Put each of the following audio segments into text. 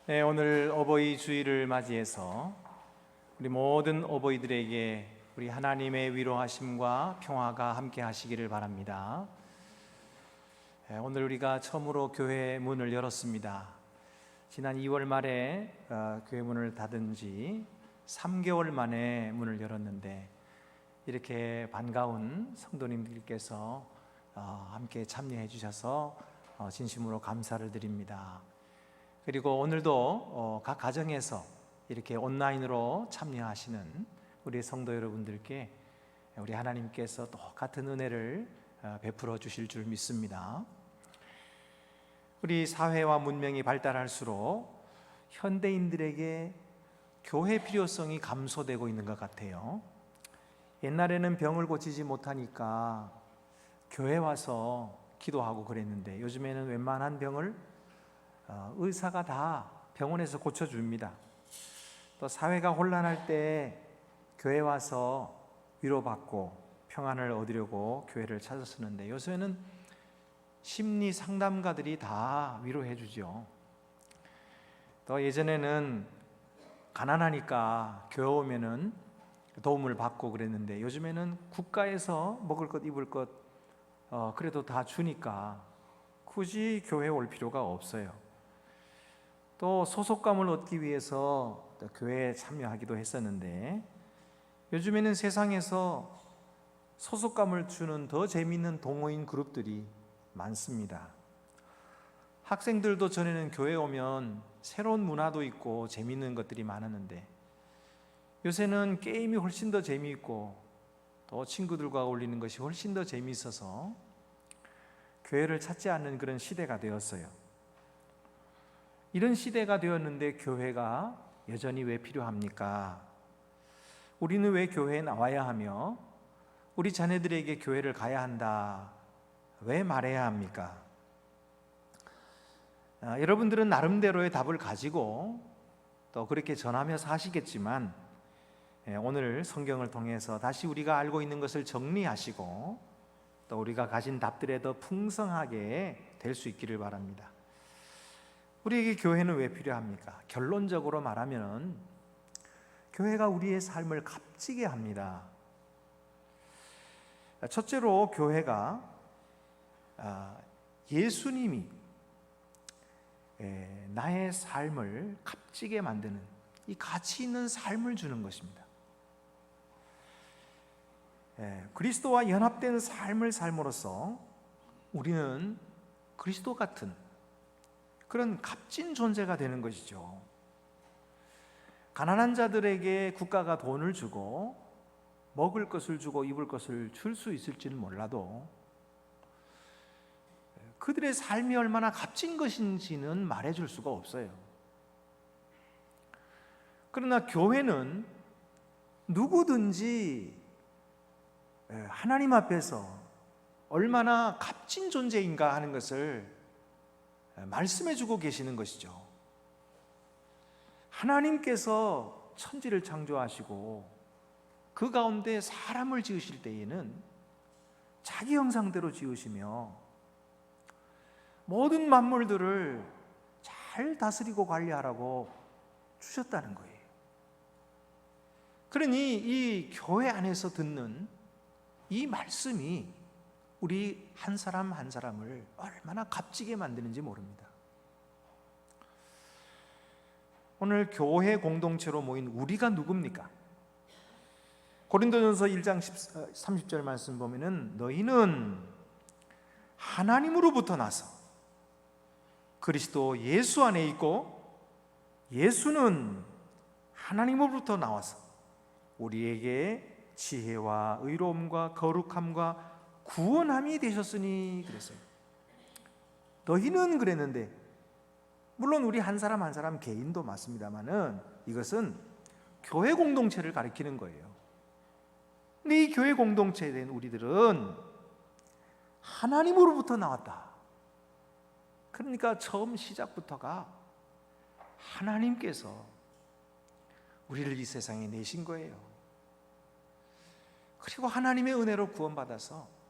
네, 오늘 어버이 주일을 맞이해서 우리 모든 어버이들에게 우리 하나님의 위로하심과 평화가 함께 하시기를 바랍니다. 네, 오늘 우리가 처음으로 교회 문을 열었습니다. 지난 2월 말에 교회 문을 닫은 지 3개월 만에 문을 열었는데 이렇게 반가운 성도님들께서 함께 참여해 주셔서 진심으로 감사를 드립니다. 그리고 오늘도 각 가정에서 이렇게 온라인으로 참여하시는 우리 성도 여러분들께 우리 하나님께서 똑같은 은혜를 베풀어 주실 줄 믿습니다. 우리 사회와 문명이 발달할수록 현대인들에게 교회 필요성이 감소되고 있는 것 같아요. 옛날에는 병을 고치지 못하니까 교회 와서 기도하고 그랬는데 요즘에는 웬만한 병을 의사가 다 병원에서 고쳐줍니다. 또 사회가 혼란할 때 교회 와서 위로받고 평안을 얻으려고 교회를 찾았었는데 요새는 심리 상담가들이 다 위로해 주죠. 또 예전에는 가난하니까 교회 오면은 도움을 받고 그랬는데 요즘에는 국가에서 먹을 것 입을 것 그래도 다 주니까 굳이 교회에 올 필요가 없어요. 또 소속감을 얻기 위해서 교회에 참여하기도 했었는데 요즘에는 세상에서 소속감을 주는 더 재미있는 동호인 그룹들이 많습니다. 학생들도 전에는 교회에 오면 새로운 문화도 있고 재미있는 것들이 많았는데 요새는 게임이 훨씬 더 재미있고 또 친구들과 어울리는 것이 훨씬 더 재미있어서 교회를 찾지 않는 그런 시대가 되었어요. 이런 시대가 되었는데 교회가 여전히 왜 필요합니까? 우리는 왜 교회에 나와야 하며 우리 자녀들에게 교회를 가야 한다 왜 말해야 합니까? 여러분들은 나름대로의 답을 가지고 또 그렇게 전하며 사시겠지만 오늘 성경을 통해서 다시 우리가 알고 있는 것을 정리하시고 또 우리가 가진 답들에 더 풍성하게 될 수 있기를 바랍니다. 우리에게 교회는 왜 필요합니까? 결론적으로 말하면 교회가 우리의 삶을 값지게 합니다. 첫째로 교회가 예수님이 나의 삶을 값지게 만드는 이 가치 있는 삶을 주는 것입니다. 그리스도와 연합된 삶을 삶으로써 우리는 그리스도 같은 그런 값진 존재가 되는 것이죠. 가난한 자들에게 국가가 돈을 주고 먹을 것을 주고 입을 것을 줄 수 있을지는 몰라도 그들의 삶이 얼마나 값진 것인지는 말해줄 수가 없어요. 그러나 교회는 누구든지 하나님 앞에서 얼마나 값진 존재인가 하는 것을 말씀해주고 계시는 것이죠. 하나님께서 천지를 창조하시고 그 가운데 사람을 지으실 때에는 자기 형상대로 지으시며 모든 만물들을 잘 다스리고 관리하라고 주셨다는 거예요. 그러니 이 교회 안에서 듣는 이 말씀이 우리 한 사람 한 사람을 얼마나 값지게 만드는지 모릅니다. 오늘 교회 공동체로 모인 우리가 누굽니까? 고린도전서 1장 30절 말씀 보면은 너희는 하나님으로부터 나서 그리스도 예수 안에 있고 예수는 하나님으로부터 나와서 우리에게 지혜와 의로움과 거룩함과 구원함이 되셨으니 그랬어요. 너희는 그랬는데 물론 우리 한 사람 한 사람 개인도 맞습니다만은 이것은 교회 공동체를 가리키는 거예요. 근데 이 교회 공동체에 대한 우리들은 하나님으로부터 나왔다. 그러니까 처음 시작부터가 하나님께서 우리를 이 세상에 내신 거예요. 그리고 하나님의 은혜로 구원받아서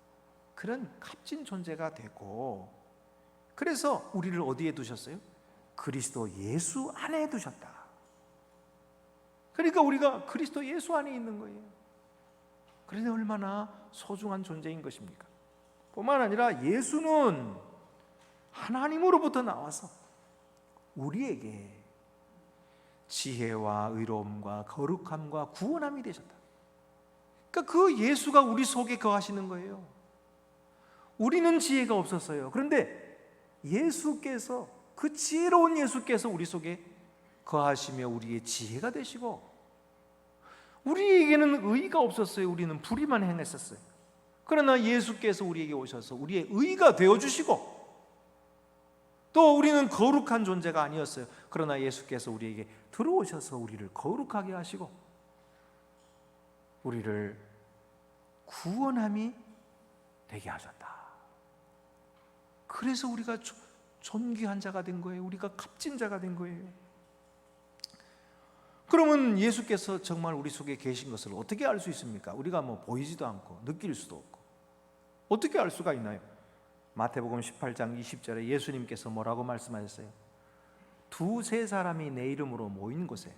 그런 값진 존재가 되고 그래서 우리를 어디에 두셨어요? 그리스도 예수 안에 두셨다. 그러니까 우리가 그리스도 예수 안에 있는 거예요. 그런데 얼마나 소중한 존재인 것입니까? 뿐만 아니라 예수는 하나님으로부터 나와서 우리에게 지혜와 의로움과 거룩함과 구원함이 되셨다. 그러니까 그 예수가 우리 속에 거하시는 거예요. 우리는 지혜가 없었어요. 그런데 예수께서, 그 지혜로운 예수께서 우리 속에 거하시며 우리의 지혜가 되시고, 우리에게는 의가 없었어요. 우리는 불의만 행했었어요. 그러나 예수께서 우리에게 오셔서 우리의 의가 되어주시고, 또 우리는 거룩한 존재가 아니었어요. 그러나 예수께서 우리에게 들어오셔서 우리를 거룩하게 하시고 우리를 구원함이 되게 하셨다. 그래서 우리가 존귀한 자가 된 거예요. 우리가 값진 자가 된 거예요. 그러면 예수께서 정말 우리 속에 계신 것을 어떻게 알 수 있습니까? 우리가 보이지도 않고 느낄 수도 없고 어떻게 알 수가 있나요? 마태복음 18장 20절에 예수님께서 뭐라고 말씀하셨어요? 두세 사람이 내 이름으로 모인 곳에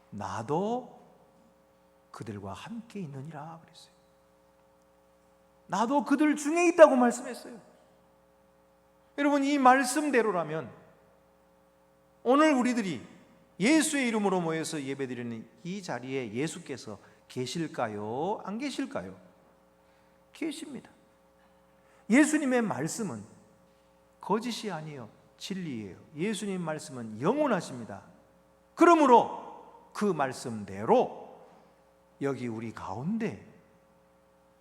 나도 그들과 함께 있느니라 그랬어요. 나도 그들 중에 있다고 말씀했어요. 여러분, 이 말씀대로라면 오늘 우리들이 예수의 이름으로 모여서 예배드리는 이 자리에 예수께서 계실까요? 안 계실까요? 계십니다. 예수님의 말씀은 거짓이 아니에요. 진리예요. 예수님 말씀은 영원하십니다. 그러므로 그 말씀대로 여기 우리 가운데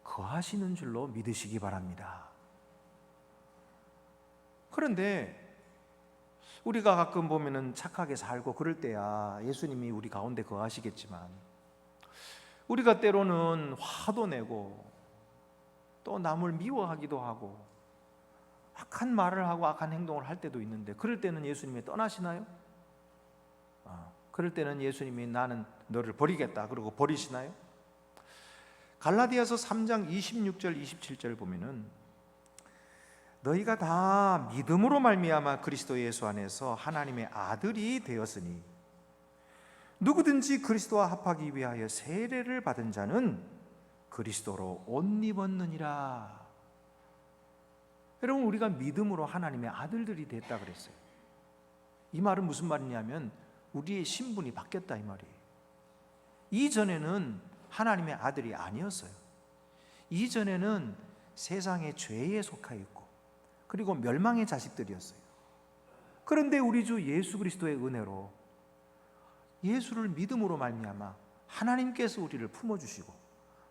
거하시는 줄로 믿으시기 바랍니다. 그런데 우리가 가끔 보면은 착하게 살고 그럴 때야 예수님이 우리 가운데 거하시겠지만, 우리가 때로는 화도 내고 또 남을 미워하기도 하고 악한 말을 하고 악한 행동을 할 때도 있는데, 그럴 때는 예수님이 떠나시나요? 그럴 때는 예수님이 나는 너를 버리겠다 그러고 버리시나요? 갈라디아서 3장 26절 27절 보면은 너희가 다 믿음으로 말미암아 그리스도 예수 안에서 하나님의 아들이 되었으니 누구든지 그리스도와 합하기 위하여 세례를 받은 자는 그리스도로 옷 입었느니라. 여러분, 우리가 믿음으로 하나님의 아들들이 됐다 그랬어요. 이 말은 무슨 말이냐면 우리의 신분이 바뀌었다 이 말이에요. 이전에는 하나님의 아들이 아니었어요. 이전에는 세상의 죄에 속하 있고 그리고 멸망의 자식들이었어요. 그런데 우리 주 예수 그리스도의 은혜로 예수를 믿음으로 말미암아 하나님께서 우리를 품어주시고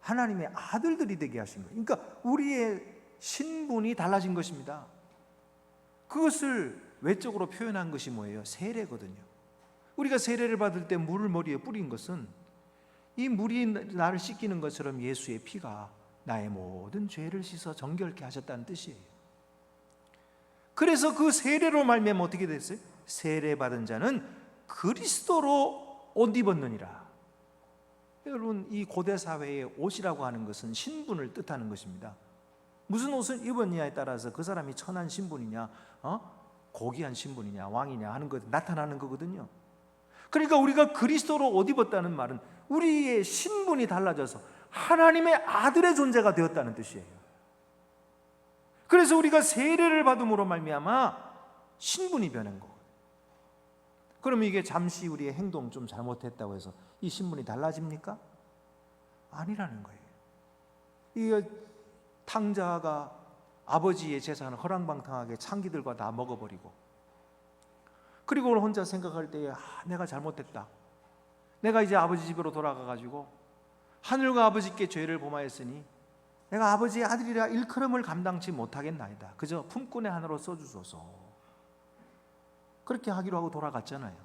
하나님의 아들들이 되게 하신 거예요. 그러니까 우리의 신분이 달라진 것입니다. 그것을 외적으로 표현한 것이 뭐예요? 세례거든요. 우리가 세례를 받을 때 물을 머리에 뿌린 것은 이 물이 나를 씻기는 것처럼 예수의 피가 나의 모든 죄를 씻어 정결케 하셨다는 뜻이에요. 그래서 그 세례로 말미암아 어떻게 됐어요? 세례 받은 자는 그리스도로 옷 입었느니라. 여러분, 이 고대 사회의 옷이라고 하는 것은 신분을 뜻하는 것입니다. 무슨 옷을 입었냐에 따라서 그 사람이 천한 신분이냐, 고귀한 신분이냐, 왕이냐 하는 것 나타나는 거거든요. 그러니까 우리가 그리스도로 옷 입었다는 말은 우리의 신분이 달라져서 하나님의 아들의 존재가 되었다는 뜻이에요. 그래서 우리가 세례를 받음으로 말미암아 신분이 변한 거예요. 그러면 이게 잠시 우리의 행동 좀 잘못했다고 해서 이 신분이 달라집니까? 아니라는 거예요. 이 탕자가 아버지의 재산을 허랑방탕하게 창기들과 다 먹어버리고, 그리고 혼자 생각할 때에 내가 잘못했다. 내가 이제 아버지 집으로 돌아가가지고 하늘과 아버지께 죄를 범하였으니 내가 아버지의 아들이라 일컬음을 감당치 못하겠나이다. 그저 품꾼의 하나로 써주소서. 그렇게 하기로 하고 돌아갔잖아요.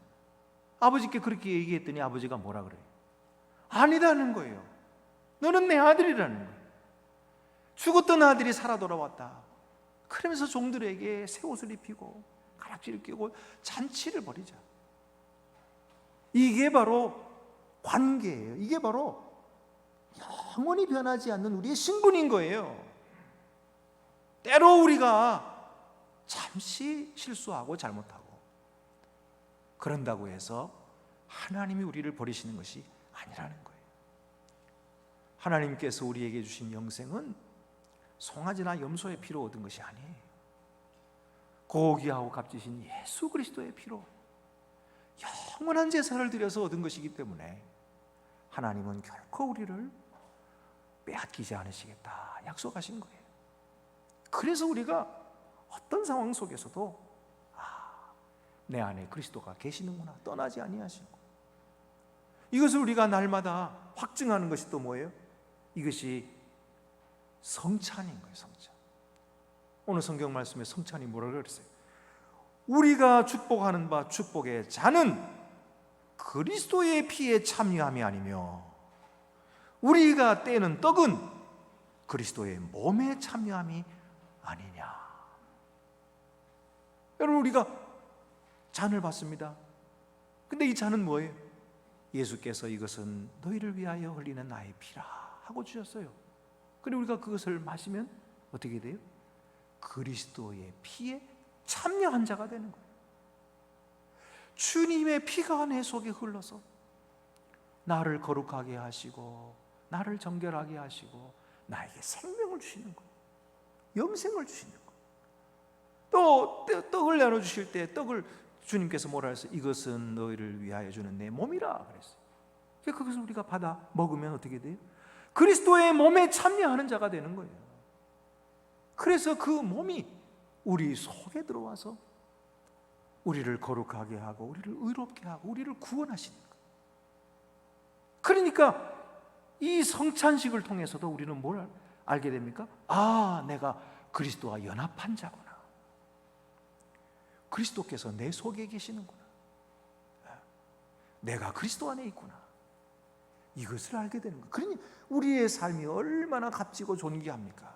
아버지께 그렇게 얘기했더니 아버지가 뭐라 그래요? 아니라는 거예요. 너는 내 아들이라는 거예요. 죽었던 아들이 살아 돌아왔다. 그러면서 종들에게 새 옷을 입히고 가락지를 끼고 잔치를 벌이자. 이게 바로 관계예요. 이게 바로 영원히 변하지 않는 우리의 신분인 거예요. 때로 우리가 잠시 실수하고 잘못하고 그런다고 해서 하나님이 우리를 버리시는 것이 아니라는 거예요. 하나님께서 우리에게 주신 영생은 송아지나 염소의 피로 얻은 것이 아니에요. 고귀하고 값지신 예수 그리스도의 피로 영원한 제사를 드려서 얻은 것이기 때문에 하나님은 결코 우리를 빼앗기지 않으시겠다 약속하신 거예요. 그래서 우리가 어떤 상황 속에서도 내 안에 그리스도가 계시는구나, 떠나지 아니하시고, 이것을 우리가 날마다 확증하는 것이 또 뭐예요? 이것이 성찬인 거예요. 성찬. 오늘 성경 말씀에 성찬이 뭐라고 그랬어요? 우리가 축복하는 바 축복의 잔은 그리스도의 피에 참여함이 아니며 우리가 떼는 떡은 그리스도의 몸에 참여함이 아니냐. 여러분, 우리가 잔을 받습니다. 근데 이 잔은 뭐예요? 예수께서 이것은 너희를 위하여 흘리는 나의 피라 하고 주셨어요. 그리고 우리가 그것을 마시면 어떻게 돼요? 그리스도의 피에 참여한 자가 되는 거예요. 주님의 피가 내 속에 흘러서 나를 거룩하게 하시고 나를 정결하게 하시고 나에게 생명을 주시는 거예요. 영생을 주시는 거예요. 또 떡을 나눠주실 때 떡을 주님께서 뭐라 했어요? 이것은 너희를 위하여 주는 내 몸이라 그랬어요. 그것을 우리가 받아 먹으면 어떻게 돼요? 그리스도의 몸에 참여하는 자가 되는 거예요. 그래서 그 몸이 우리 속에 들어와서 우리를 거룩하게 하고 우리를 의롭게 하고 우리를 구원하시는 거예요. 그러니까 이 성찬식을 통해서도 우리는 뭘 알게 됩니까? 내가 그리스도와 연합한 자구나. 그리스도께서 내 속에 계시는구나. 내가 그리스도 안에 있구나. 이것을 알게 되는 거예요. 그러니 우리의 삶이 얼마나 값지고 존귀합니까?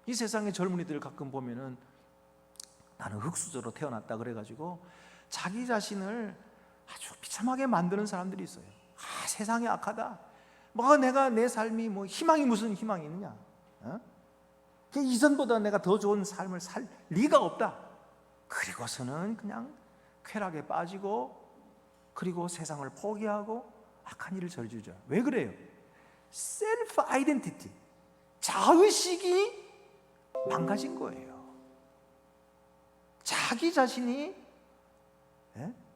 이 세상의 젊은이들 가끔 보면은 나는 흙수저로 태어났다 그래가지고 자기 자신을 아주 비참하게 만드는 사람들이 있어요. 세상이 악하다. 내가 내 삶이 희망이 무슨 희망이 있느냐? 이전보다 내가 더 좋은 삶을 살 리가 없다. 그리고서는 그냥 쾌락에 빠지고 그리고 세상을 포기하고 악한 일을 저지르죠. 왜 그래요? 셀프 아이덴티티, 자의식이 망가진 거예요. 자기 자신이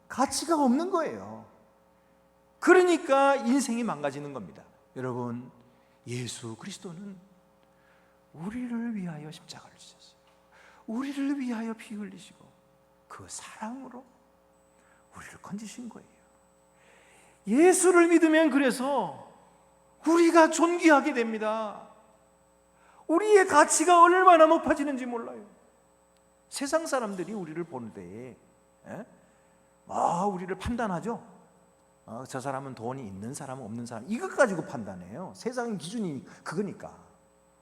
가치가 없는 거예요. 그러니까 인생이 망가지는 겁니다. 여러분, 예수 그리스도는 우리를 위하여 십자가를 지셨어요. 우리를 위하여 피 흘리시고 그 사랑으로 우리를 건지신 거예요. 예수를 믿으면 그래서 우리가 존귀하게 됩니다. 우리의 가치가 얼마나 높아지는지 몰라요. 세상 사람들이 우리를 보는 때에 우리를 판단하죠. 저 사람은 돈이 있는 사람 없는 사람 이것 가지고 판단해요. 세상의 기준이 그거니까.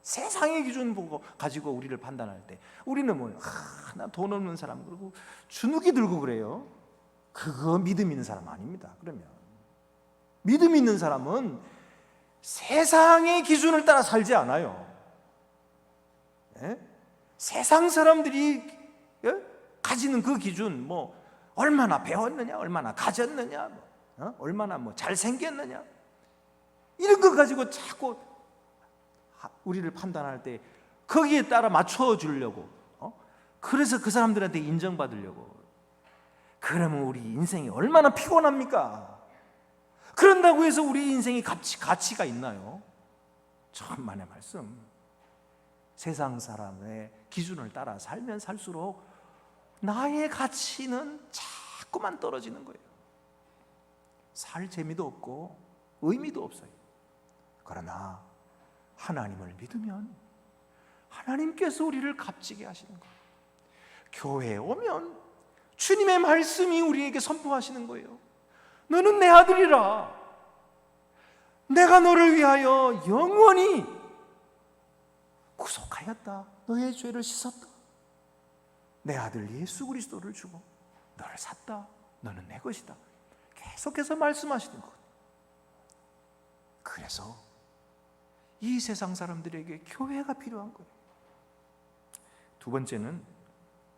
세상의 기준 보고 가지고 우리를 판단할 때 우리는 나 돈 없는 사람 그리고 주눅이 들고 그래요. 그거 믿음 있는 사람 아닙니다. 그러면 믿음 있는 사람은 세상의 기준을 따라 살지 않아요. 세상 사람들이 가지는 그 기준, 얼마나 배웠느냐, 얼마나 가졌느냐, 얼마나 잘생겼느냐, 이런 거 가지고 자꾸 우리를 판단할 때 거기에 따라 맞춰주려고, 그래서 그 사람들한테 인정받으려고. 그러면 우리 인생이 얼마나 피곤합니까? 그런다고 해서 우리 인생이 가치가 있나요? 천만의 말씀. 세상 사람의 기준을 따라 살면 살수록 나의 가치는 자꾸만 떨어지는 거예요. 살 재미도 없고 의미도 없어요. 그러나 하나님을 믿으면 하나님께서 우리를 값지게 하시는 거예요. 교회에 오면 주님의 말씀이 우리에게 선포하시는 거예요. 너는 내 아들이라. 내가 너를 위하여 영원히 구속하였다. 너의 죄를 씻었다. 내 아들 예수 그리스도를 주고 너를 샀다. 너는 내 것이다. 계속해서 말씀하시는 것. 그래서 이 세상 사람들에게 교회가 필요한 거예요. 두 번째는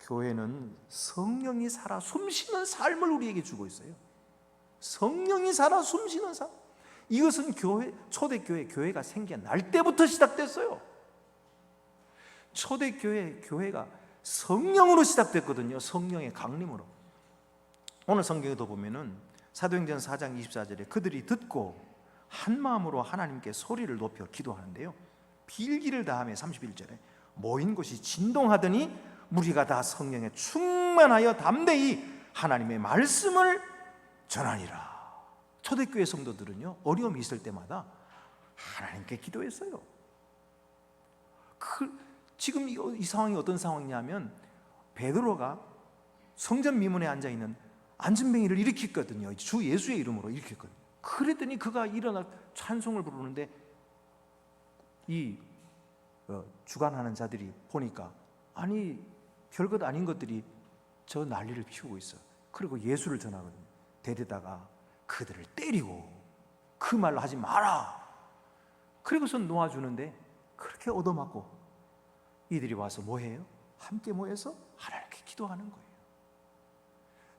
교회는 성령이 살아 숨쉬는 삶을 우리에게 주고 있어요. 성령이 살아 숨쉬는 삶. 이것은 초대교회, 교회가 생긴 날 때부터 시작됐어요. 초대교회가 성령으로 시작됐거든요. 성령의 강림으로. 오늘 성경에 더 보면은 사도행전 4장 24절에 그들이 듣고 한 마음으로 하나님께 소리를 높여 기도하는데요, 빌기를 다하며 31절에 모인 곳이 진동하더니 무리가 다 성령에 충만하여 담대히 하나님의 말씀을 전하니라. 초대교회 성도들은요, 어려움이 있을 때마다 하나님께 기도했어요. 지금 이 상황이 어떤 상황이냐면, 베드로가 성전 미문에 앉아있는 안진뱅이를 일으켰거든요. 주 예수의 이름으로 일으켰거든요. 그랬더니 그가 일어나 찬송을 부르는데 이 주관하는 자들이 보니까 아니 별것 아닌 것들이 저 난리를 피우고 있어. 그리고 예수를 전하거든요. 데려다가 그들을 때리고 그 말로 하지 마라. 그리고서 놓아주는데 그렇게 얻어맞고 이들이 와서 뭐해요? 함께 모여서 하나님께 기도하는 거예요.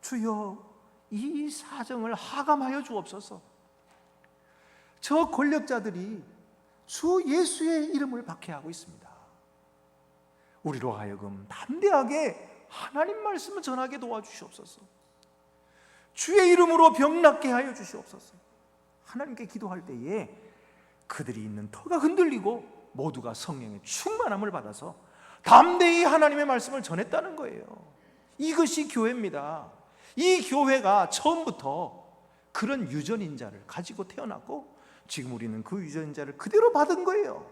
주여, 이 사정을 하감하여 주옵소서. 저 권력자들이 주 예수의 이름을 박해하고 있습니다. 우리로 하여금 담대하게 하나님 말씀을 전하게 도와주시옵소서. 주의 이름으로 병 낫게 하여 주시옵소서. 하나님께 기도할 때에 그들이 있는 터가 흔들리고 모두가 성령의 충만함을 받아서 담대히 하나님의 말씀을 전했다는 거예요. 이것이 교회입니다. 이 교회가 처음부터 그런 유전인자를 가지고 태어났고 지금 우리는 그 유전인자를 그대로 받은 거예요.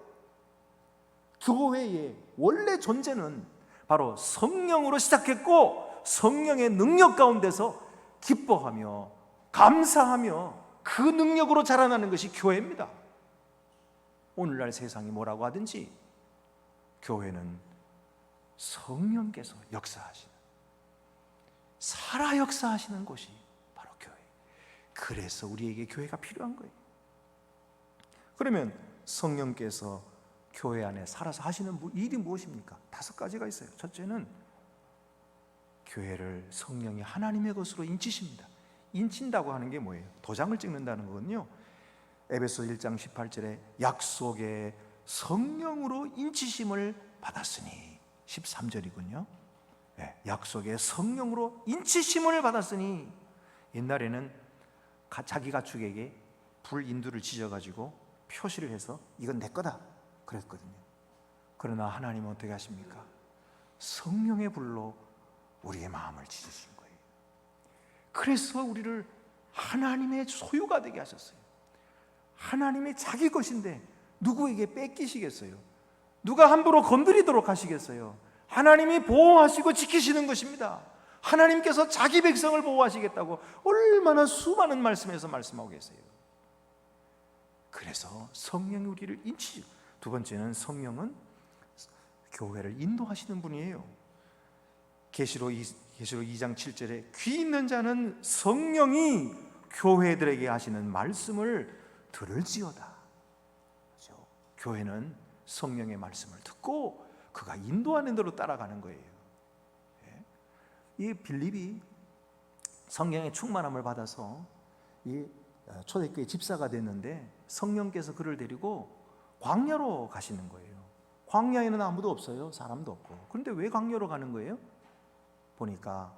교회의 원래 존재는 바로 성령으로 시작했고 성령의 능력 가운데서 기뻐하며 감사하며 그 능력으로 자라나는 것이 교회입니다. 오늘날 세상이 뭐라고 하든지 교회는 성령께서 역사하시는, 살아 역사하시는 곳이 바로 교회. 그래서 우리에게 교회가 필요한 거예요. 그러면 성령께서 교회 안에 살아서 하시는 일이 무엇입니까? 5가지가 있어요. 첫째는 교회를 성령이 하나님의 것으로 인치십니다. 인친다고 하는 게 뭐예요? 도장을 찍는다는 거거든요. 에베소 1장 18절에 약속의 성령으로 인치심을 받았으니, 13절이군요. 약속의 성령으로 인치심을 받았으니, 옛날에는 자기 가축에게 불인두를 지져가지고 표시를 해서 이건 내 거다 그랬거든요. 그러나 하나님은 어떻게 하십니까? 성령의 불로 우리의 마음을 지으신 거예요. 그래서 우리를 하나님의 소유가 되게 하셨어요. 하나님의 자기 것인데 누구에게 뺏기시겠어요? 누가 함부로 건드리도록 하시겠어요? 하나님이 보호하시고 지키시는 것입니다. 하나님께서 자기 백성을 보호하시겠다고 얼마나 수많은 말씀에서 말씀하고 계세요. 그래서 성령이 우리를 인치죠. 두 번째는 성령은 교회를 인도하시는 분이에요. 계시록 2장 7절에 귀 있는 자는 성령이 교회들에게 하시는 말씀을 들을지어다. 그렇죠? 교회는 성령의 말씀을 듣고 그가 인도하는 대로 따라가는 거예요. 이 빌립이 성령의 충만함을 받아서 이 초대교회 집사가 됐는데 성령께서 그를 데리고 광야로 가시는 거예요. 광야에는 아무도 없어요. 사람도 없고. 그런데 왜 광야로 가는 거예요? 보니까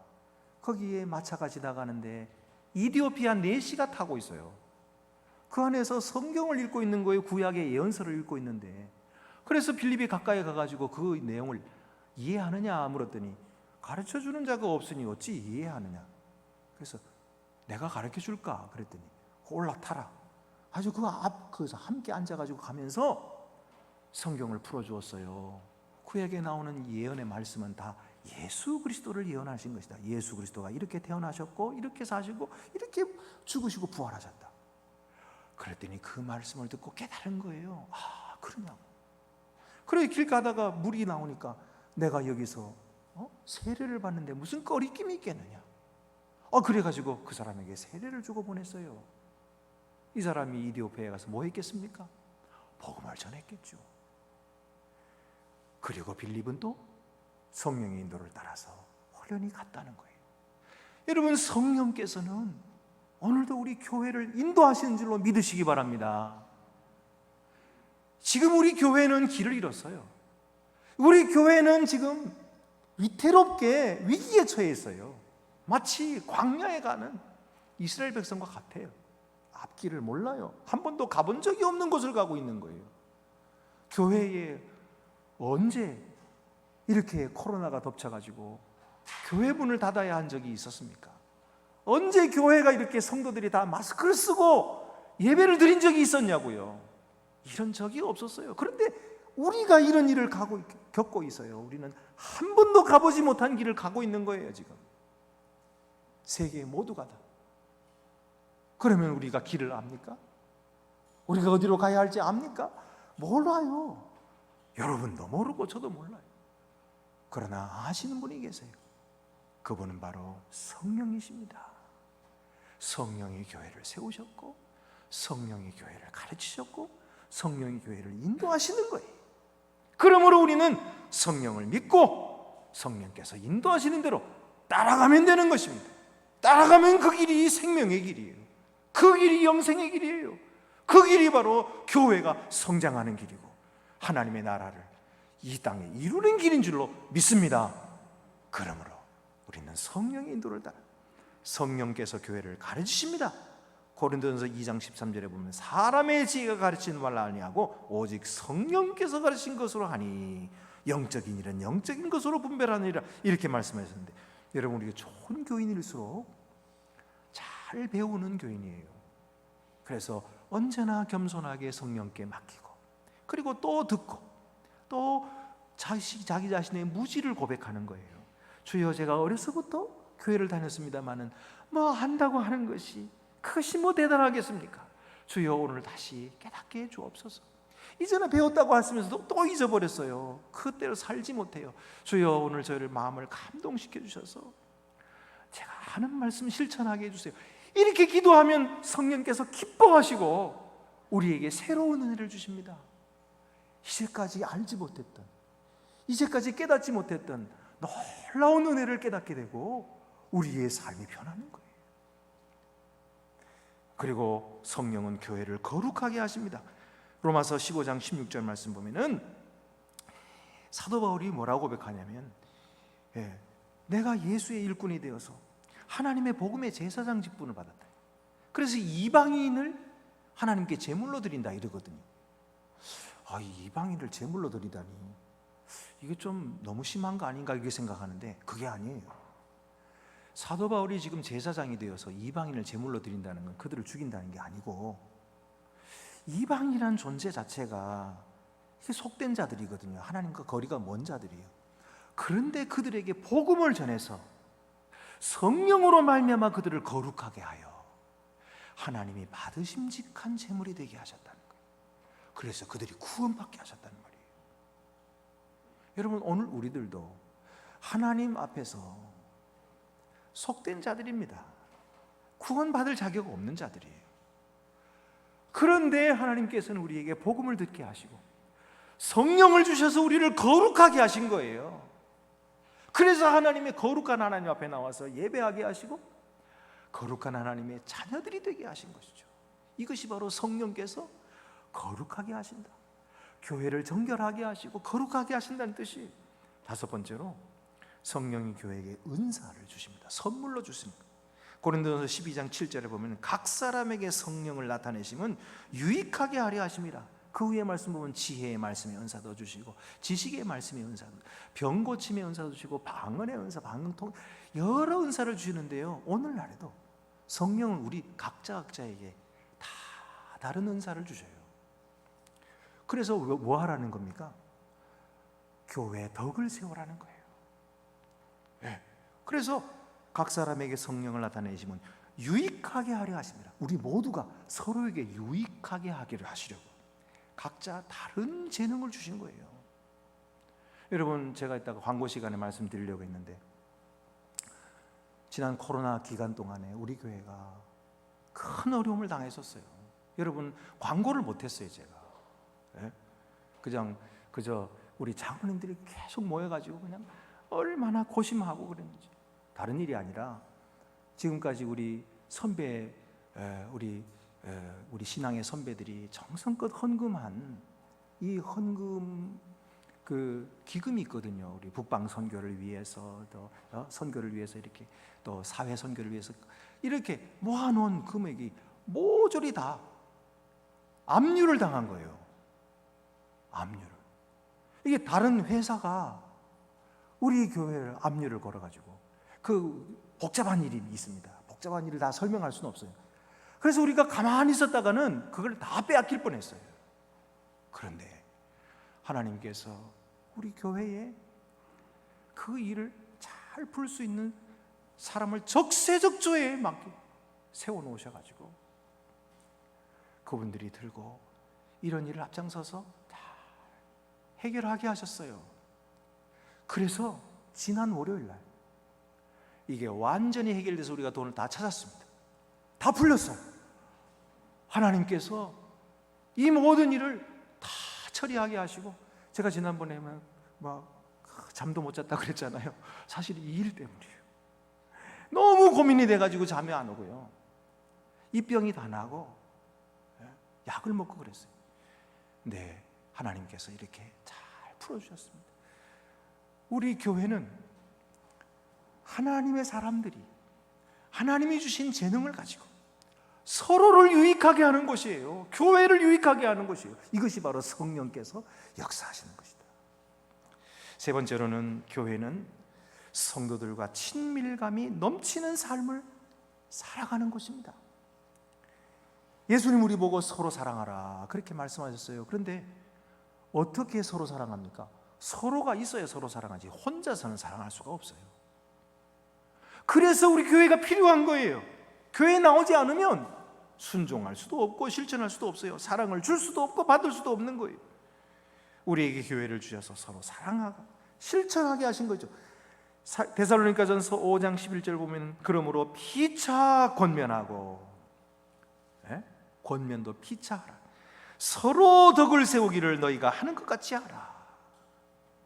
거기에 마차가 지나가는데 이디오피아 4시가 타고 있어요. 그 안에서 성경을 읽고 있는 거예요. 구약의 예언서를 읽고 있는데. 그래서 빌립이 가까이 가가지고 그 내용을 이해하느냐 물었더니 가르쳐주는 자가 없으니 어찌 이해하느냐. 그래서 내가 가르쳐줄까 그랬더니 올라타라. 아주 거기서 함께 앉아가지고 가면서 성경을 풀어주었어요. 구약에 나오는 예언의 말씀은 다 예수 그리스도를 예언하신 것이다. 예수 그리스도가 이렇게 태어나셨고 이렇게 사시고 이렇게 죽으시고 부활하셨다. 그랬더니 그 말씀을 듣고 깨달은 거예요. 아, 그러냐고. 그래 길 가다가 물이 나오니까 내가 여기서 세례를 받는데 무슨 꺼리낌이 있겠느냐. 그래가지고 그 사람에게 세례를 주고 보냈어요. 이 사람이 이디오피아에 가서 뭐 했겠습니까? 복음을 전했겠죠. 그리고 빌립은 또 성령의 인도를 따라서 호련히 갔다는 거예요. 여러분, 성령께서는 오늘도 우리 교회를 인도하시는 줄로 믿으시기 바랍니다. 지금 우리 교회는 길을 잃었어요. 우리 교회는 지금 위태롭게 위기에 처해 있어요. 마치 광야에 가는 이스라엘 백성과 같아요. 앞길을 몰라요. 한 번도 가본 적이 없는 곳을 가고 있는 거예요. 교회에 언제 이렇게 코로나가 덮쳐가지고 교회 문을 닫아야 한 적이 있었습니까? 언제 교회가 이렇게 성도들이 다 마스크를 쓰고 예배를 드린 적이 있었냐고요. 이런 적이 없었어요. 그런데 우리가 이런 일을 겪고 있어요. 우리는 한 번도 가보지 못한 길을 가고 있는 거예요. 지금 세계 모두가 다. 그러면 우리가 길을 압니까? 우리가 어디로 가야 할지 압니까? 몰라요. 여러분도 모르고 저도 몰라요. 그러나 아시는 분이 계세요. 그분은 바로 성령이십니다. 성령이 교회를 세우셨고, 성령이 교회를 가르치셨고, 성령이 교회를 인도하시는 거예요. 그러므로 우리는 성령을 믿고 성령께서 인도하시는 대로 따라가면 되는 것입니다. 따라가면 그 길이 생명의 길이에요. 그 길이 영생의 길이에요. 그 길이 바로 교회가 성장하는 길이고 하나님의 나라를 이 땅에 이루는 길인 줄로 믿습니다. 그러므로 우리는 성령의 인도를 따라 성령께서 교회를 가르치십니다. 고린도전서 2장 13절에 보면 사람의 지혜가 가르치는 말을 아니하고 오직 성령께서 가르친 것으로 하니 영적인 일은 영적인 것으로 분별하느니라, 이렇게 말씀하셨는데, 여러분, 우리가 좋은 교인일수록 잘 배우는 교인이에요. 그래서 언제나 겸손하게 성령께 맡기고, 그리고 또 듣고, 또 자기 자신의 무지를 고백하는 거예요. 주여, 제가 어려서부터 교회를 다녔습니다마는 뭐 한다고 하는 것이 그것이 뭐 대단하겠습니까? 주여, 오늘 다시 깨닫게 해 주옵소서. 이전에 배웠다고 하시면서도 또 잊어버렸어요. 그때로 살지 못해요. 주여, 오늘 저희를 마음을 감동시켜 주셔서 제가 하는 말씀 실천하게 해주세요. 이렇게 기도하면 성령께서 기뻐하시고 우리에게 새로운 은혜를 주십니다. 이제까지 알지 못했던, 이제까지 깨닫지 못했던 놀라운 은혜를 깨닫게 되고 우리의 삶이 변하는 거예요. 그리고 성령은 교회를 거룩하게 하십니다. 로마서 15장 16절 말씀 보면은 사도 바울이 뭐라고 고백하냐면, 내가 예수의 일꾼이 되어서 하나님의 복음의 제사장 직분을 받았다. 그래서 이방인을 하나님께 제물로 드린다 이러거든요. 이방인을 제물로 드리다니, 이게 좀 너무 심한 거 아닌가 이렇게 생각하는데 그게 아니에요. 사도 바울이 지금 제사장이 되어서 이방인을 제물로 드린다는 건 그들을 죽인다는 게 아니고, 이방이란 존재 자체가 속된 자들이거든요. 하나님과 거리가 먼 자들이에요. 그런데 그들에게 복음을 전해서 성령으로 말미암아 그들을 거룩하게 하여 하나님이 받으심직한 제물이 되게 하셨다는 거예요. 그래서 그들이 구원받게 하셨다는 말이에요. 여러분, 오늘 우리들도 하나님 앞에서 속된 자들입니다. 구원받을 자격 없는 자들이에요. 그런데 하나님께서는 우리에게 복음을 듣게 하시고 성령을 주셔서 우리를 거룩하게 하신 거예요. 그래서 하나님의 거룩한 하나님 앞에 나와서 예배하게 하시고 거룩한 하나님의 자녀들이 되게 하신 것이죠. 이것이 바로 성령께서 거룩하게 하신다, 교회를 정결하게 하시고 거룩하게 하신다는 뜻이에요. 다섯 번째로, 성령이 교회에게 은사를 주십니다. 선물로 주십니다. 고린도전서 12장 7절에 보면 각 사람에게 성령을 나타내심은 유익하게 하려 하십니다. 그 후에 말씀 보면 지혜의 말씀의 은사도 주시고 지식의 말씀의 은사도, 병 고침의 은사도 주시고 방언의 은사, 방언통, 여러 은사를 주시는데요, 오늘날에도 성령은 우리 각자에게 다 다른 은사를 주셔요. 그래서 뭐 하라는 겁니까? 교회의 덕을 세우라는 거예요. 그래서 각 사람에게 성령을 나타내시면 유익하게 하려 하십니다. 우리 모두가 서로에게 유익하게 하기를 하시려고 각자 다른 재능을 주신 거예요. 여러분, 제가 이따가 광고 시간에 말씀드리려고 했는데, 지난 코로나 기간 동안에 우리 교회가 큰 어려움을 당했었어요. 여러분, 광고를 못했어요. 제가 그저 우리 장로님들이 계속 모여가지고 그냥 얼마나 고심하고 그랬는지. 다른 일이 아니라 지금까지 우리 선배, 우리 신앙의 선배들이 정성껏 헌금한 이 헌금 그 기금이 있거든요. 우리 북방 선교를 위해서, 또 선교를 위해서, 이렇게 또 사회 선교를 위해서 이렇게 모아놓은 금액이 모조리 다 압류를 당한 거예요. 압류를. 이게 다른 회사가 우리 교회를 압류를 걸어가지고, 그 복잡한 일이 있습니다. 복잡한 일을 다 설명할 수는 없어요. 그래서 우리가 가만히 있었다가는 그걸 다 빼앗길 뻔했어요. 그런데 하나님께서 우리 교회에 그 일을 잘 풀 수 있는 사람을 적세적소에 맞게 세워놓으셔가지고 그분들이 들고 이런 일을 앞장서서 다 해결하게 하셨어요. 그래서 지난 월요일날 이게 완전히 해결돼서 우리가 돈을 다 찾았습니다. 다 풀렸어요. 하나님께서 이 모든 일을 다 처리하게 하시고, 제가 지난번에 막 잠도 못 잤다 그랬잖아요. 사실 이 일 때문이에요. 너무 고민이 돼가지고 잠이 안 오고요, 입병이 다 나고 약을 먹고 그랬어요. 네, 하나님께서 이렇게 잘 풀어주셨습니다. 우리 교회는 하나님의 사람들이 하나님이 주신 재능을 가지고 서로를 유익하게 하는 것이에요. 교회를 유익하게 하는 것이에요. 이것이 바로 성령께서 역사하시는 것이다. 세 번째로는 교회는 성도들과 친밀감이 넘치는 삶을 살아가는 것입니다. 예수님 우리 보고 서로 사랑하라 그렇게 말씀하셨어요. 그런데 어떻게 서로 사랑합니까? 서로가 있어야 서로 사랑하지 혼자서는 사랑할 수가 없어요. 그래서 우리 교회가 필요한 거예요. 교회에 나오지 않으면 순종할 수도 없고 실천할 수도 없어요. 사랑을 줄 수도 없고 받을 수도 없는 거예요. 우리에게 교회를 주셔서 서로 사랑하고 실천하게 하신 거죠. 데살로니가전서 5장 11절 보면, 그러므로 피차 권면하고, 권면도 피차하라. 서로 덕을 세우기를 너희가 하는 것 같이 하라.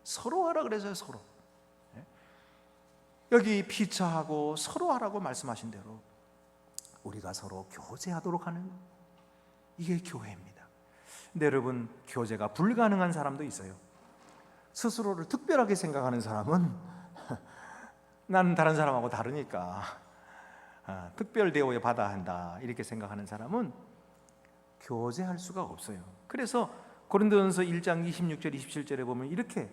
서로 하라 그래서요. 서로. 여기 피차하고 서로 하라고 말씀하신 대로 우리가 서로 교제하도록 하는, 이게 교회입니다. 근데 여러분, 교제가 불가능한 사람도 있어요. 스스로를 특별하게 생각하는 사람은 나는 다른 사람하고 다르니까 특별 대우에 받아야 한다 이렇게 생각하는 사람은 교제할 수가 없어요. 그래서 고린도전서 1장 26절 27절에 보면 이렇게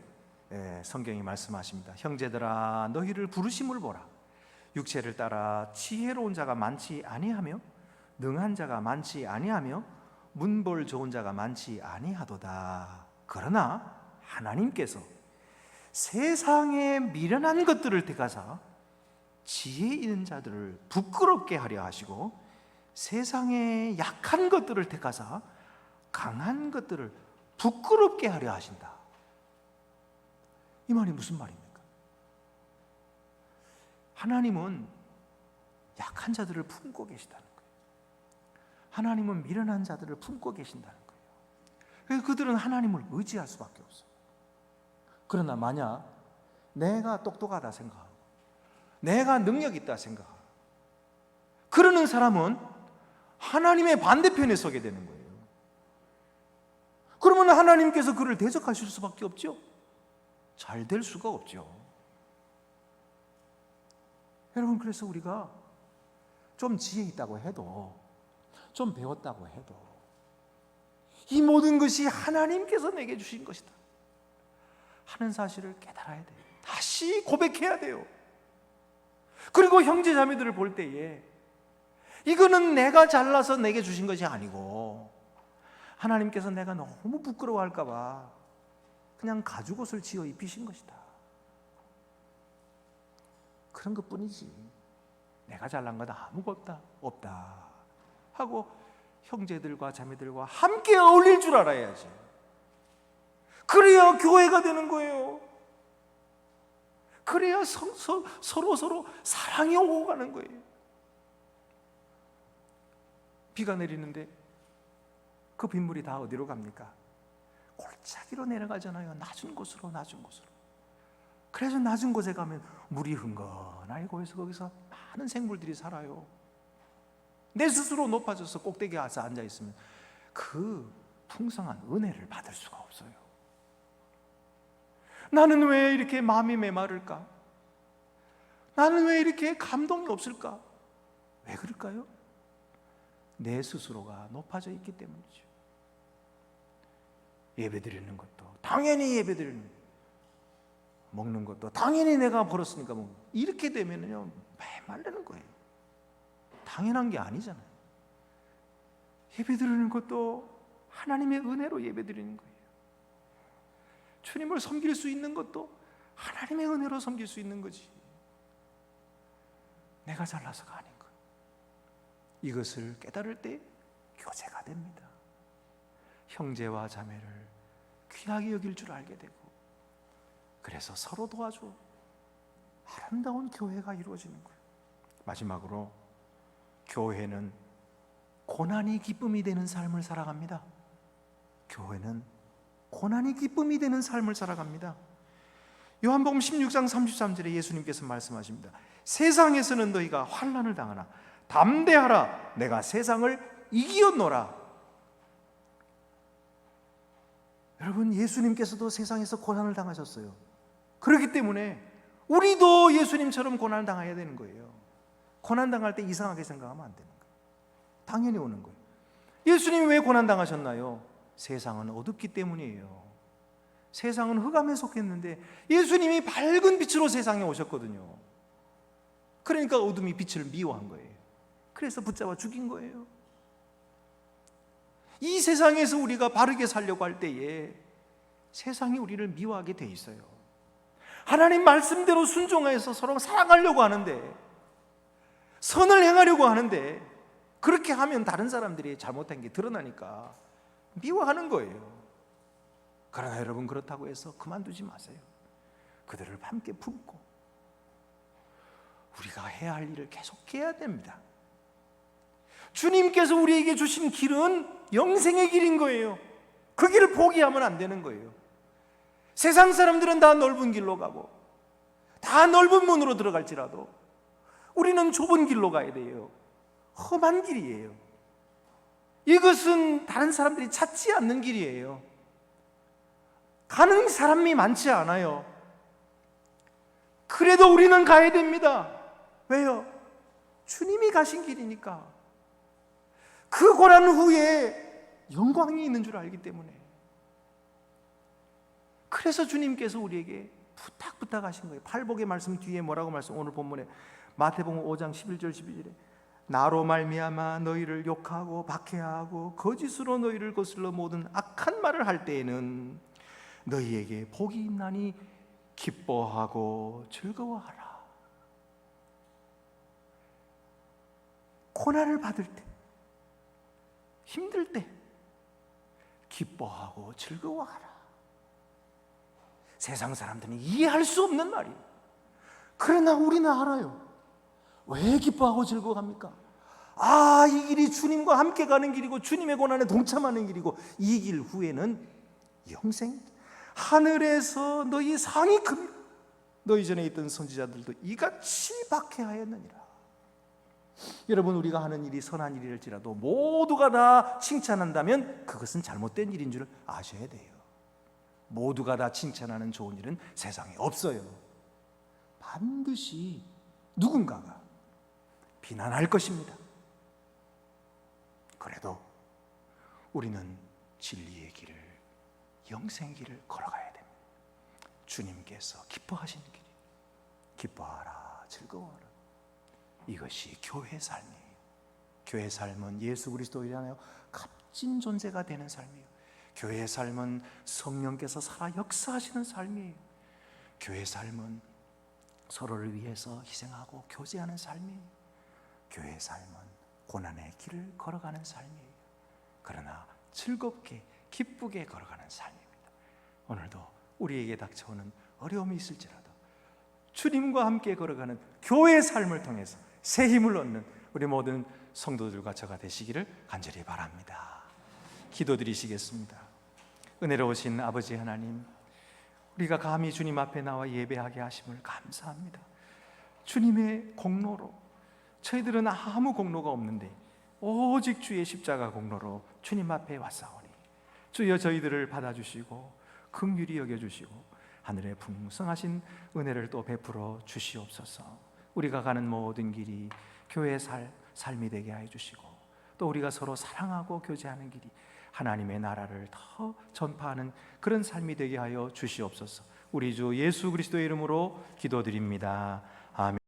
성경이 말씀하십니다. 형제들아 너희를 부르심을 보라. 육체를 따라 지혜로운 자가 많지 아니하며 능한 자가 많지 아니하며 문벌 좋은 자가 많지 아니하도다. 그러나 하나님께서 세상에 미련한 것들을 택하사 지혜 있는 자들을 부끄럽게 하려 하시고 세상에 약한 것들을 택하사 강한 것들을 부끄럽게 하려 하신다. 이 말이 무슨 말입니까? 하나님은 약한 자들을 품고 계시다는 거예요. 하나님은 미련한 자들을 품고 계신다는 거예요. 그래서 그들은 하나님을 의지할 수밖에 없어요. 그러나 만약 내가 똑똑하다 생각하고 내가 능력 있다 생각하고 그러는 사람은 하나님의 반대편에 서게 되는 거예요. 그러면 하나님께서 그를 대적하실 수밖에 없죠. 잘 될 수가 없죠. 여러분, 그래서 우리가 좀 지혜 있다고 해도, 좀 배웠다고 해도 이 모든 것이 하나님께서 내게 주신 것이다 하는 사실을 깨달아야 돼요. 다시 고백해야 돼요. 그리고 형제 자매들을 볼 때에 이거는 내가 잘나서 내게 주신 것이 아니고 하나님께서 내가 너무 부끄러워할까 봐 그냥 가죽옷을 지어 입히신 것이다, 그런 것뿐이지 내가 잘난 건 아무것도 없다 하고 형제들과 자매들과 함께 어울릴 줄 알아야지. 그래야 교회가 되는 거예요. 그래야 서로 사랑이 오고 가는 거예요. 비가 내리는데 그 빗물이 다 어디로 갑니까? 골짜기로 내려가잖아요. 낮은 곳으로. 그래서 낮은 곳에 가면 물이 흥건하게 고여서 거기서 많은 생물들이 살아요. 내 스스로 높아져서 꼭대기에 와서 앉아있으면 그 풍성한 은혜를 받을 수가 없어요. 나는 왜 이렇게 마음이 메마를까? 나는 왜 이렇게 감동이 없을까? 왜 그럴까요? 내 스스로가 높아져 있기 때문이죠. 예배드리는 것도 당연히 예배드리는, 먹는 것도 당연히 내가 벌었으니까 먹는, 이렇게 되면요 메말르는 거예요. 당연한 게 아니잖아요. 예배드리는 것도 하나님의 은혜로 예배드리는 거예요. 주님을 섬길 수 있는 것도 하나님의 은혜로 섬길 수 있는 거지, 내가 잘나서가 아닌 거예요. 이것을 깨달을 때 교제가 됩니다. 형제와 자매를 귀하게 여길 줄 알게 되고, 그래서 서로 도와줘 아름다운 교회가 이루어지는 거예요. 마지막으로 교회는 고난이 기쁨이 되는 삶을 살아갑니다. 교회는 고난이 기쁨이 되는 삶을 살아갑니다. 요한복음 16장 33절에 예수님께서 말씀하십니다. 세상에서는 너희가 환난을 당하나 담대하라, 내가 세상을 이기었노라. 여러분, 예수님께서도 세상에서 고난을 당하셨어요. 그렇기 때문에 우리도 예수님처럼 고난을 당해야 되는 거예요. 고난 당할 때 이상하게 생각하면 안 되는 거예요. 당연히 오는 거예요. 예수님이 왜 고난 당하셨나요? 세상은 어둡기 때문이에요. 세상은 흑암에 속했는데 예수님이 밝은 빛으로 세상에 오셨거든요. 그러니까 어둠이 빛을 미워한 거예요. 그래서 붙잡아 죽인 거예요. 이 세상에서 우리가 바르게 살려고 할 때에 세상이 우리를 미워하게 돼 있어요. 하나님 말씀대로 순종해서 서로 사랑하려고 하는데, 선을 행하려고 하는데, 그렇게 하면 다른 사람들이 잘못한 게 드러나니까 미워하는 거예요. 그러나 여러분, 그렇다고 해서 그만두지 마세요. 그들을 함께 품고 우리가 해야 할 일을 계속해야 됩니다. 주님께서 우리에게 주신 길은 영생의 길인 거예요. 그 길을 포기하면 안 되는 거예요. 세상 사람들은 다 넓은 길로 가고 다 넓은 문으로 들어갈지라도 우리는 좁은 길로 가야 돼요. 험한 길이에요. 이것은 다른 사람들이 찾지 않는 길이에요. 가는 사람이 많지 않아요. 그래도 우리는 가야 됩니다. 왜요? 주님이 가신 길이니까. 그 고난 후에 영광이 있는 줄 알기 때문에. 그래서 주님께서 우리에게 부탁하신 거예요. 팔복의 말씀 뒤에 뭐라고 말씀, 오늘 본문에 마태복음 5장 11절 12절에 나로 말미암아 너희를 욕하고 박해하고 거짓으로 너희를 거슬러 모든 악한 말을 할 때에는 너희에게 복이 있나니 기뻐하고 즐거워하라. 고난을 받을 때, 힘들 때 기뻐하고 즐거워하라. 세상 사람들은 이해할 수 없는 말이에요. 그러나 우리는 알아요. 왜 기뻐하고 즐거워합니까? 아, 이 길이 주님과 함께 가는 길이고 주님의 고난에 동참하는 길이고, 이 길 후에는 영생, 하늘에서 너희 상이 큽니다. 너희 전에 있던 선지자들도 이같이 박해하였느니라. 여러분, 우리가 하는 일이 선한 일일지라도 모두가 다 칭찬한다면 그것은 잘못된 일인 줄 아셔야 돼요. 모두가 다 칭찬하는 좋은 일은 세상에 없어요. 반드시 누군가가 비난할 것입니다. 그래도 우리는 진리의 길을, 영생의 길을 걸어가야 됩니다. 주님께서 기뻐하시는 길이 기뻐하라, 즐거워하라. 이것이 교회 삶이에요. 교회 삶은 예수 그리스도이라는 값진 존재가 되는 삶이에요. 교회 삶은 성령께서 살아 역사하시는 삶이에요. 교회 삶은 서로를 위해서 희생하고 교제하는 삶이에요. 교회 삶은 고난의 길을 걸어가는 삶이에요. 그러나 즐겁게 기쁘게 걸어가는 삶입니다. 오늘도 우리에게 닥쳐오는 어려움이 있을지라도 주님과 함께 걸어가는 교회의 삶을 통해서 새 힘을 얻는 우리 모든 성도들과 저가 되시기를 간절히 바랍니다. 기도드리시겠습니다. 은혜로우신 아버지 하나님, 우리가 감히 주님 앞에 나와 예배하게 하심을 감사합니다. 주님의 공로로, 저희들은 아무 공로가 없는데 오직 주의 십자가 공로로 주님 앞에 왔사오니 주여 저희들을 받아주시고 긍휼히 여겨주시고 하늘의 풍성하신 은혜를 또 베풀어 주시옵소서. 우리가 가는 모든 길이 교회의 삶이 되게 하여 주시고, 또 우리가 서로 사랑하고 교제하는 길이 하나님의 나라를 더 전파하는 그런 삶이 되게 하여 주시옵소서. 우리 주 예수 그리스도의 이름으로 기도드립니다. 아멘.